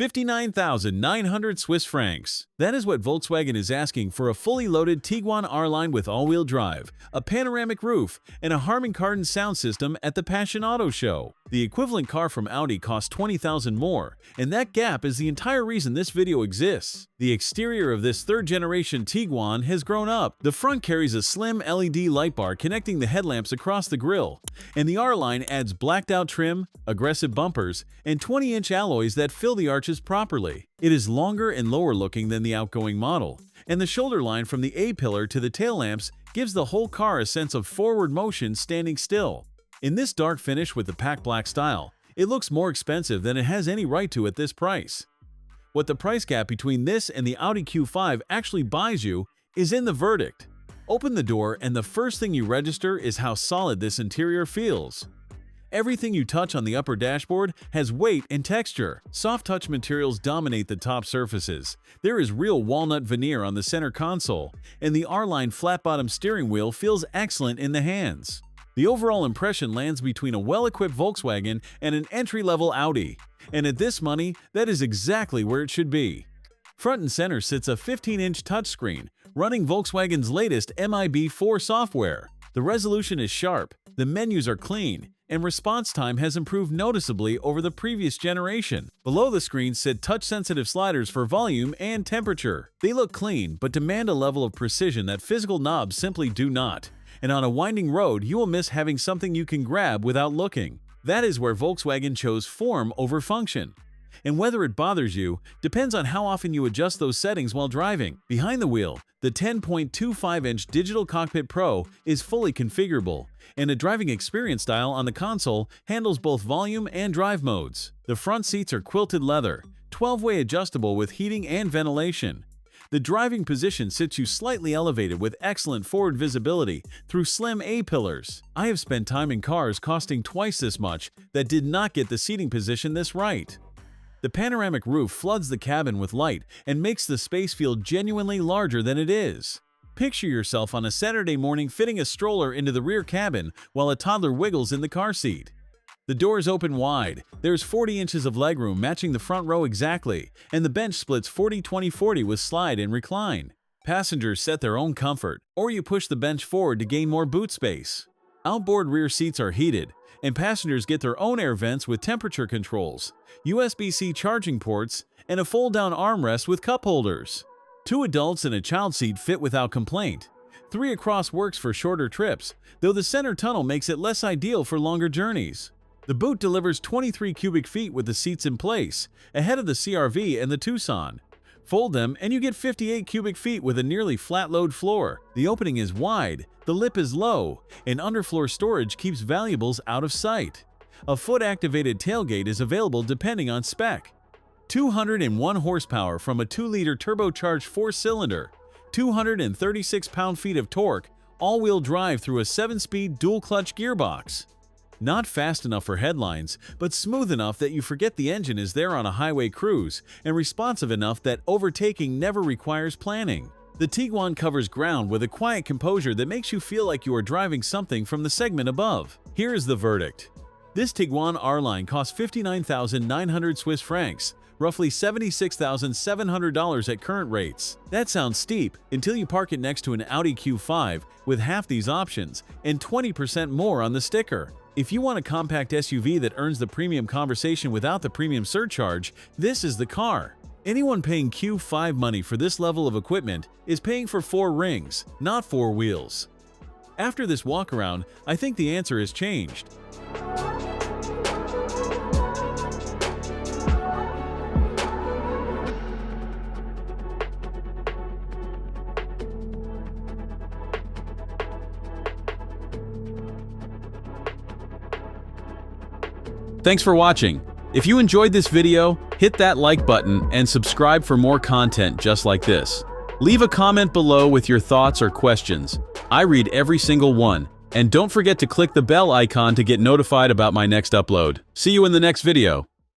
59,900 Swiss francs. That is what Volkswagen is asking for a fully loaded Tiguan R-Line with all-wheel drive, a panoramic roof, and a Harman Kardon sound system at the Passion Auto Show. The equivalent car from Audi costs 20,000 more, and that gap is the entire reason this video exists. The exterior of this third-generation Tiguan has grown up. The front carries a slim LED light bar connecting the headlamps across the grille, and the R-Line adds blacked-out trim, aggressive bumpers, and 20-inch alloys that fill the arches properly. It is longer and lower-looking than the outgoing model, and the shoulder line from the A-pillar to the tail lamps gives the whole car a sense of forward motion standing still. In this dark finish with the packed black style, it looks more expensive than it has any right to at this price. What the price gap between this and the Audi Q5 actually buys you is in the verdict. Open the door and the first thing you register is how solid this interior feels. Everything you touch on the upper dashboard has weight and texture. Soft touch materials dominate the top surfaces. There is real walnut veneer on the center console, and the R-Line flat-bottom steering wheel feels excellent in the hands. The overall impression lands between a well-equipped Volkswagen and an entry-level Audi, and at this money, that is exactly where it should be. Front and center sits a 15-inch touchscreen, running Volkswagen's latest MIB4 software. The resolution is sharp, the menus are clean, and response time has improved noticeably over the previous generation. Below the screen sit touch-sensitive sliders for volume and temperature. They look clean, but demand a level of precision that physical knobs simply do not. And on a winding road, you will miss having something you can grab without looking. That is where Volkswagen chose form over function. And whether it bothers you depends on how often you adjust those settings while driving. Behind the wheel, the 10.25-inch Digital Cockpit Pro is fully configurable, and a driving experience dial on the console handles both volume and drive modes. The front seats are quilted leather, 12-way adjustable with heating and ventilation. The driving position sits you slightly elevated with excellent forward visibility through slim A-pillars. I have spent time in cars costing twice this much that did not get the seating position this right. The panoramic roof floods the cabin with light and makes the space feel genuinely larger than it is. Picture yourself on a Saturday morning fitting a stroller into the rear cabin while a toddler wiggles in the car seat. The doors open wide, there's 40 inches of legroom matching the front row exactly, and the bench splits 40-20-40 with slide and recline. Passengers set their own comfort, or you push the bench forward to gain more boot space. Outboard rear seats are heated, and passengers get their own air vents with temperature controls, USB-C charging ports, and a fold-down armrest with cup holders. 2 adults and a child seat fit without complaint. 3 across works for shorter trips, though the center tunnel makes it less ideal for longer journeys. The boot delivers 23 cubic feet with the seats in place, ahead of the CR-V and the Tucson. Fold them and you get 58 cubic feet with a nearly flat-load floor. The opening is wide, the lip is low, and underfloor storage keeps valuables out of sight. A foot-activated tailgate is available depending on spec. 201 horsepower from a 2-liter turbocharged 4-cylinder, 236 pound-feet of torque, all-wheel drive through a 7-speed dual-clutch gearbox. Not fast enough for headlines, but smooth enough that you forget the engine is there on a highway cruise, and responsive enough that overtaking never requires planning. The Tiguan covers ground with a quiet composure that makes you feel like you are driving something from the segment above. Here is the verdict. This Tiguan R-Line costs 59,900 Swiss francs, roughly $76,700 at current rates. That sounds steep until you park it next to an Audi Q5 with half these options and 20% more on the sticker. If you want a compact SUV that earns the premium conversation without the premium surcharge, this is the car. Anyone paying Q5 money for this level of equipment is paying for 4 rings, not 4 wheels. After this walk-around, I think the answer has changed. Thanks for watching. If you enjoyed this video, hit that like button and subscribe for more content just like this. Leave a comment below with your thoughts or questions. I read every single one. And don't forget to click the bell icon to get notified about my next upload. See you in the next video.